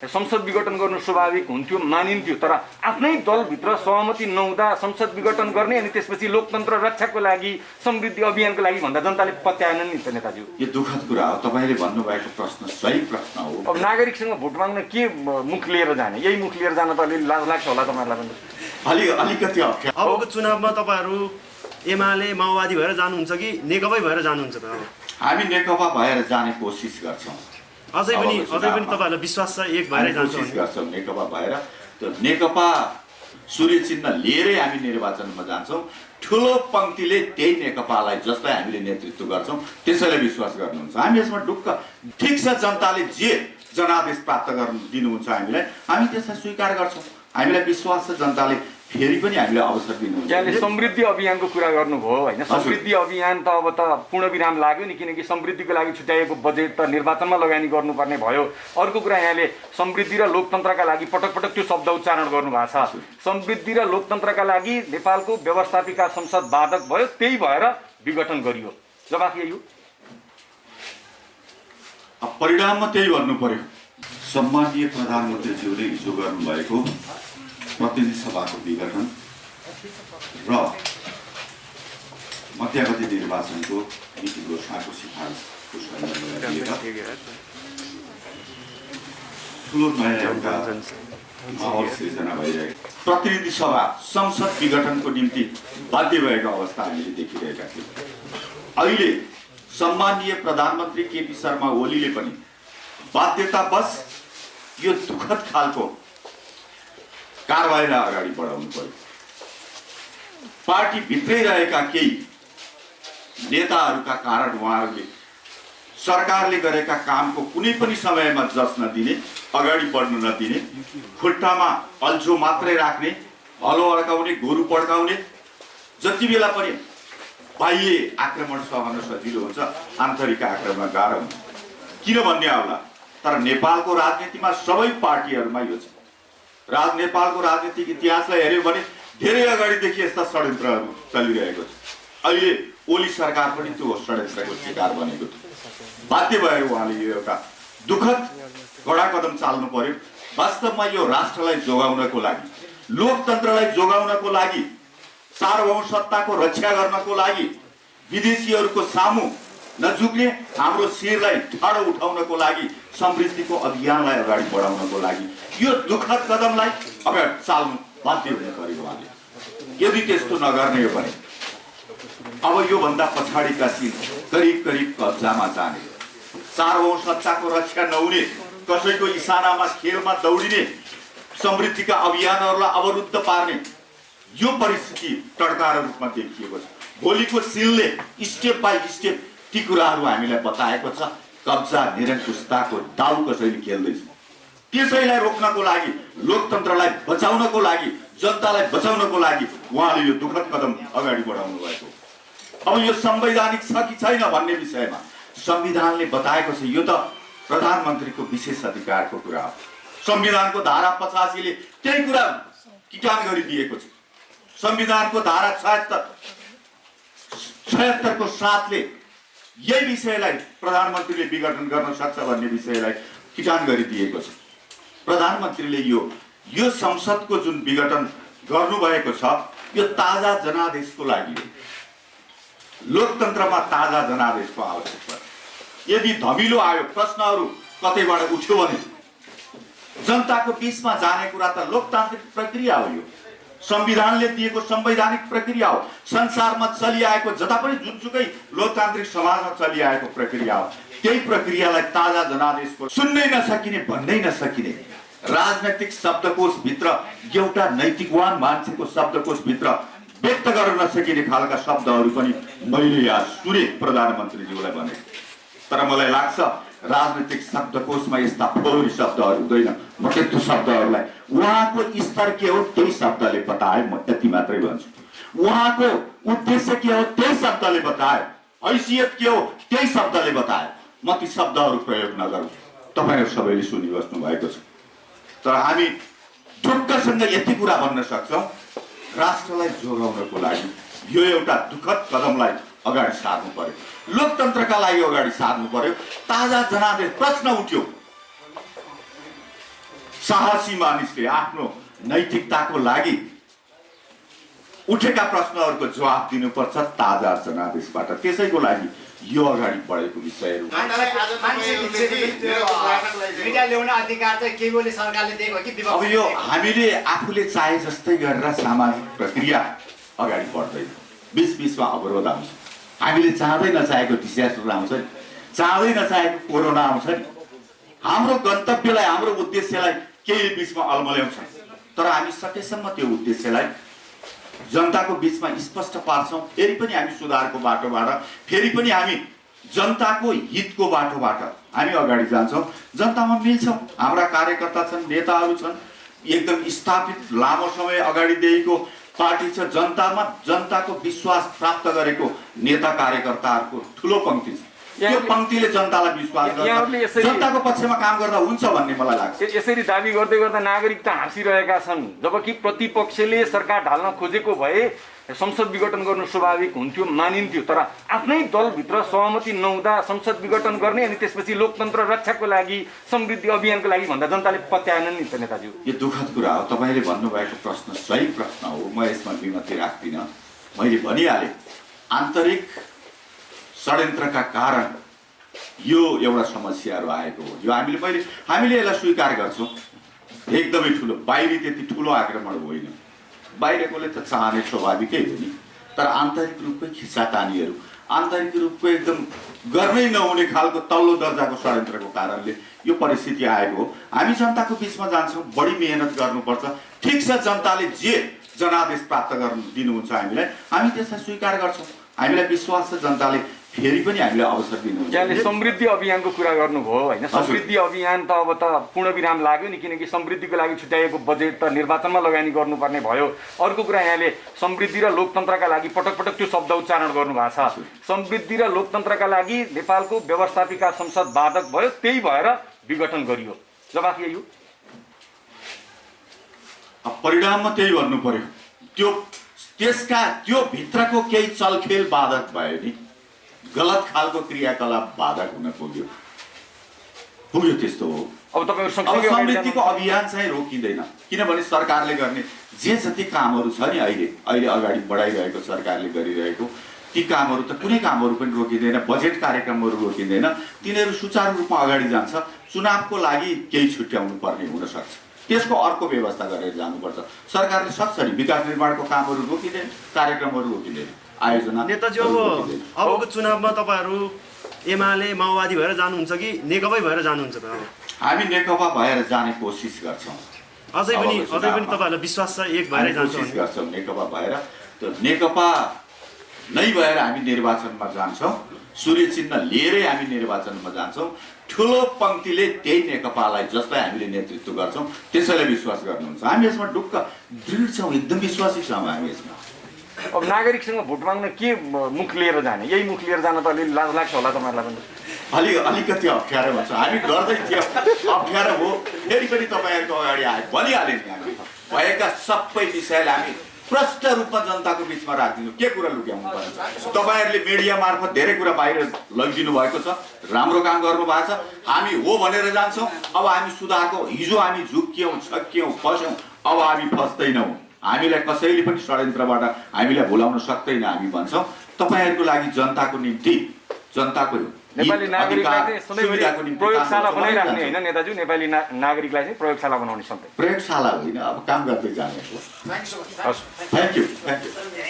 संसद विघटन गर्नु स्वाभाविक हुन्थ्यो, मानिन्थ्यो। तर आफ्नै दलभित्र सहमति नहुँदा संसद विघटन गर्ने अनि त्यसपछि लोकतन्त्र रक्षाको लागि, समृद्धि अभियानको लागि भन्दा जनताले पत्याएनन् नि त नेताजी। यो दुःखद कुरा हो। तपाईँले भन्नुभएको प्रश्न सही प्रश्न हो। अब नागरिकसँग भोट माग्न के मुख लिएर जाने? यही मुख लिएर जान त अलि लाज लाग्छ होला तपाईँहरूलाई पनि। अलिकति अप्ठ्यारो। अबको चुनावमा तपाईँहरू एमाले माओवादी भएर जानुहुन्छ कि नेकपा भएर जानुहुन्छ त? हामी नेकपा भएर जाने कोसिस गर्छौँ। अझै पनि तपाईँहरूलाई विश्वास छ एक भएर जान्छौँ? कोसिस गर्छौँ नेकपा भएर। त्यो नेकपा सूर्य चिन्ह लिएरै हामी निर्वाचनमा जान्छौँ। ठुलो पङ्क्तिले त्यही नेकपालाई जसलाई हामीले नेतृत्व गर्छौँ त्यसैलाई विश्वास गर्नुहुन्छ। हामी यसमा ढुक्क ठिक छ, जनताले जे जनादेश प्राप्त गर्नु दिनुहुन्छ हामीलाई, हामी त्यसलाई स्वीकार गर्छौँ। हामीलाई विश्वास छ जनताले फेरि पनि हामीले अवसर दिनुहुन्छ। यहाँले समृद्धि अभियानको कुरा गर्नुभयो होइन? समृद्धि अभियान त अब त पूर्णविराम लाग्यो नि, किनकि समृद्धिको लागि छुट्याएको बजेट त निर्वाचनमा लगानी गर्नुपर्ने भयो। अर्को कुरा, यहाँले समृद्धि र लोकतन्त्रका लागि पटक पटक त्यो शब्द उच्चारण गर्नुभएको छ। समृद्धि र लोकतन्त्रका लागि नेपालको व्यवस्थापिका संसद बाधक भयो, त्यही भएर विघटन गरियो। जवाफ यही हो? परिणाममा त्यही भन्नु पर्यो। सम्मानीय प्रधानमन्त्रीज्यूले हिजो गर्नुभएको प्रतिनिधि सभाको विघटन र मध्यावधि निर्वाचनको नीति घोषणाको सिफारिसको सन्दर्भमा लिएर ठुलो नयाँ एउटा माहौल सिर्जना भइरहेको, प्रतिनिधि सभा संसद विघटनको निम्ति बाध्य भएको अवस्था हामीले देखिरहेका थियौँ। अहिले सम्मानीय प्रधानमन्त्री केपी शर्मा ओलीले पनि बाध्यतावश यो दुःखद खालको कारबाहीलाई अगाडि बढाउनु पर्यो। पार्टी भित्रै रहेका केही नेताहरूका कारण उहाँहरूले सरकारले गरेका कामको कुनै पनि समयमा जस नदिने, अगाडि बढ्न नदिने, खुट्टामा अल्झो मात्रै राख्ने, हलो अड्काउने, गोरु पड्काउने, जति बेला पनि बाह्य आक्रमण सहन सजिलो हुन्छ, आन्तरिक आक्रमण गाह्रो हुन्छ। किन भन्ने आउला, तर नेपालको राजनीतिमा सबै पार्टीहरूमा यो छ। नेपालको राजनीतिक इतिहासलाई हेऱ्यो भने धेरै अगाडिदेखि यस्ता षड्यन्त्रहरू चलिरहेको छ। अहिले ओली सरकार पनि त्यो षड्यन्त्रको शिकार बनेको थियो। बाध्य भएर उहाँले यो एउटा दुःखद कडा कदम चाल्नु पर्यो। वास्तवमा यो राष्ट्रलाई जोगाउनको लागि, लोकतन्त्रलाई जोगाउनको लागि, सार्वभौम सत्ताको रक्षा गर्नको लागि, विदेशीहरूको सामु नझुक्ने, हाम्रो शिरलाई ठाडो उठाउनको लागि, समृद्धिको अभियानलाई अगाडि बढाउनको लागि यो दुःखद कदमलाई अगाडि चाल्नु बाध्य हुने पर्यो उहाँले। यदि त्यस्तो नगर्ने हो भने अब योभन्दा पछाडिका सिन करिब करिब कब्जामा जाने, सार्वभौम सत्ताको रक्षा नहुने, कसैको इसारामा खेलमा दौडिने, समृद्धिका अभियानहरूलाई अवरुद्ध पार्ने यो परिस्थिति टड्कारो रूपमा देखिएको छ। भोलिको सिनले स्टेप बाई स्टेप ती कुराहरू हामीलाई बताएको छ। कब्जा निरङ्कुशताको दाउ कसैले खेल्दैछ, त्यसैलाई रोक्नको लागि, लोकतन्त्रलाई बचाउनको लागि, जनतालाई बचाउनको लागि उहाँले यो दुःखद कदम अगाडि बढाउनु भएको। अब यो संवैधानिक छ कि छैन भन्ने विषयमा संविधानले बताएको छ, यो त प्रधानमन्त्रीको विशेष अधिकारको कुरा हो। संविधानको धारा 85 ले त्यही कुरा किटान गरिदिएको छ। संविधानको धारा 76 को 7 ले यही विषयलाई प्रधानमन्त्रीले विघटन गर्न सक्छ भन्ने विषयलाई किटान गरिदिएको छ। प्रधानमन्त्रीले यो संसदको जुन विघटन गर्नुभएको छ यो ताजा जनादेशको लागि हो। लोकतन्त्रमा ताजा जनादेशको आवश्यकता छ। यदि धमिलो आयो, प्रश्नहरू कतैबाट उठ्यो भने जनताको बीचमा जाने कुरा त लोकतान्त्रिक प्रक्रिया हो। यो संविधानले दिएको संवैधानिक प्रक्रिया हो। संसारमा चलिआएको, जता पनि जुनसुकै लोकतान्त्रिक समाजमा चलिआएको प्रक्रिया हो। त्यही प्रक्रियालाई ताजा जनादेशको सुन्नै नसकिने, भन्नै नसकिने, राजनैतिक शब्दकोश भित्र एउटा नैतिकवान मान्छेको शब्दकोश भित्र व्यक्त गर्न नसकिने खालका शब्दहरू पनि मैले यहाँ सुने प्रधानमन्त्रीज्यूलाई भने। तर मलाई लाग्छ राजनीतिक शब्दकोशमा यस्ता फोहोरी शब्दहरू हुँदैन। म त्यस्तो शब्दहरूलाई उहाँको स्तर के हो त्यही शब्दले बताए, म यति मात्रै भन्छु। उहाँको उद्देश्य के हो त्यही शब्दले बताए, हैसियत के हो त्यही शब्दले बताए। म ती शब्दहरू प्रयोग नगरौँ, तपाईँहरू सबैले सुनिबस्नु भएको छ। तर हामी ढुक्कसँग यति कुरा भन्न सक्छौँ, राष्ट्रलाई जोगाउनको लागि यो एउटा दुःखद कदमलाई अगाडि सार्नु पर्यो। लोकतन्त्रका लागि अगाडि सार्नु पर्यो। ताजा जनादेश प्रश्न उठ्यो, साहसी मानिसले आफ्नो नैतिकताको लागि उठेका प्रश्नहरूको जवाफ दिनुपर्छ ताजा जनादेशबाट। त्यसैको लागि यो अगाडि बढेको विषयहरू मिडिया ल्याउन अधिकार चाहिँ के बोले सरकारले दिएको कि अब यो हामीले आफूले चाहे जस्तै गरेर सामाजिक प्रक्रिया अगाडि बढ्दैन, बिचमा अवरोध आउँछ। हामीले चाहँदै नचाहेको डिजास्टर आउँछ नि, चाहँदै नचाहेको कोरोना आउँछ नि। हाम्रो गन्तव्यलाई हाम्रो उद्देश्यलाई केही बिचमा अल्मल्याउँछ, तर हामी सकेसम्म त्यो उद्देश्यलाई जनताको बिचमा स्पष्ट पार्छौँ। फेरि पनि हामी सुधारको बाटोबाट, फेरि पनि हामी जनताको हितको बाटोबाट हामी अगाडि जान्छौँ। जनतामा मिल्छौँ, हाम्रा कार्यकर्ता छन्, नेताहरू छन्, एकदम स्थापित लामो समय अगाडिदेखिको पार्टी छ। जनतामा जनताको विश्वास प्राप्त गरेको नेता कार्यकर्ताहरूको ठुलो पङ्क्ति छ। त्यो पङ्क्तिले जनतालाई विश्वास गर्छ, जनताको पक्षमा काम गर्दा हुन्छ भन्ने मलाई लाग्छ। यसरी दाबी गर्दै गर्दा नागरिकता हाँसिरहेका छन्, जबकि प्रतिपक्षले सरकार ढाल्न खोजेको भए संसद विघटन गर्नु स्वाभाविक हुन्थ्यो, मानिन्थ्यो। तर आफ्नै दलभित्र सहमति नहुँदा संसद विघटन गर्ने अनि त्यसपछि लोकतन्त्र रक्षाको लागि, समृद्धि अभियानको लागि भन्दा जनताले पत्याएनन् नि त नेताज्यू। यो दुःखद कुरा हो। तपाईँले भन्नुभएको प्रश्न सही प्रश्न हो, म यसमा विमति राख्दिनँ। मैले भनिहालेँ, आन्तरिक षड्यन्त्रका कारण यो एउटा समस्याहरू आएको हो। यो हामीले यसलाई स्वीकार गर्छौँ, एकदमै ठुलो। बाहिरी त्यति ठुलो आक्रमण होइन, बाहिरकोले त चाहने स्वाभाविकै हो नि, तर आन्तरिक रूपकै खिच्चातानीहरू, आन्तरिक रूपको एकदम गर्नै नहुने खालको तल्लो दर्जाको षड्यन्त्रको कारणले यो परिस्थिति आएको हो। हामी जनताको बिचमा जान्छौँ, बढी मेहनत गर्नुपर्छ। ठिक छ, जनताले जे जनादेश प्राप्त गर्नु दिनुहुन्छ हामीलाई, हामी त्यसलाई स्वीकार गर्छौँ। हामीलाई विश्वास छ जनताले फेरि पनि हामीलाई अवसर दिनुहुन्छ। यहाँले समृद्धि अभियानको कुरा गर्नुभयो होइन, समृद्धि अभियान त अब त पूर्णविराम लाग्यो नि, किनकि समृद्धिको लागि छुट्याएको बजेट त निर्वाचनमा लगानी गर्नुपर्ने भयो। अर्को कुरा, यहाँले समृद्धि र लोकतन्त्रका लागि पटक पटक त्यो शब्द उच्चारण गर्नुभएको छ। समृद्धि र लोकतन्त्रका लागि नेपालको व्यवस्थापिका संसद बाधक भयो, त्यही भएर विघटन गरियो। जवाफ यही हो। परिणाममा त्यही भन्नु पर्यो। त्यो भित्रको केही चलखेल बाधक भयो नि, गलत खालको क्रियाकलाप बाधक हुन पुग्यो, त्यस्तो हो। अब तपाईहरु समृद्धिको अभियान चाहिँ रोकिँदैन, किनभने सरकारले गर्ने जे जति कामहरू छ नि अहिले अगाडि बढाइरहेको सरकारले गरिरहेको ती कामहरू त कुनै कामहरू पनि रोकिँदैन, बजेट कार्यक्रमहरू रोकिँदैन, तिनीहरू सुचारू रूपमा अगाडि जान्छ। चुनावको लागि केही छुट्याउनु पर्ने हुन सक्छ, त्यसको अर्को व्यवस्था गरेर जानुपर्छ। सरकारले सक्छ नि, विकास निर्माणको कामहरू रोकिँदैन, कार्यक्रमहरू रोकिँदैन, आयोजना। नेताजी, अबको चुनावमा तपाईँहरू एमाले माओवादी भएर जानुहुन्छ कि नेकपा भएर जानुहुन्छ त? हामी नेकपा भएर जाने कोसिस गर्छौँ। अझै पनि तपाईँहरूलाई विश्वास छ एक भएर कोसिस गर्छौँ नेकपा भएर। त्यो नेकपा नै भएर हामी निर्वाचनमा जान्छौँ, सूर्य चिन्ह लिएरै हामी निर्वाचनमा जान्छौँ। ठुलो पङ्क्तिले त्यही नेकपालाई, जसलाई हामीले नेतृत्व गर्छौँ, त्यसैलाई विश्वास गर्नुहुन्छ। हामी यसमा ढुक्क दृढ छौँ, एकदम विश्वासी छौँ हामी यसमा। अब नागरिकसँग भोट माग्न के मुख लिएर जाने? यही मुख लिएर जान त अलिअलि लाज लाग्छ होला तपाईँहरूलाई पनि? अलिकति अप्ठ्यारो हुन्छ। हामी गर्दै थियो, अप्ठ्यारो हो, फेरि पनि तपाईँहरूको अगाडि आयो, भनिहाल्यो नि। हामी भएका सबै विषयलाई हामी प्रष्ट रूपमा जनताको बिचमा राखिदिनु, के कुरा लुक्याउनु पर्छ? तपाईँहरूले मिडिया मार्फत धेरै कुरा बाहिर लगिदिनु भएको छ, राम्रो काम गर्नुभएको छ। हामी हो भनेर जान्छौँ। अब हामी सुधारको, हिजो हामी झुक्क्यौँ, छक्क्यौँ, फस्यौँ, अब हामी फस्दैनौँ। हामीलाई कसैले पनि षड्यन्त्रबाट हामीलाई भुलाउन सक्दैन। हामी भन्छौँ तपाईँहरूको लागि, जनताको निम्ति, जनताको नेपाली नागरिकलाई चाहिँ सधैँभरि प्रयोगशाला बनाइराख्ने होइन नेताजी? नेपाली नागरिकलाई चाहिँ प्रयोगशाला बनाउने सधैँ प्रयोगशाला होइन, अब काम गर्दै जाने हो। हस्, थ्याङ्क यू।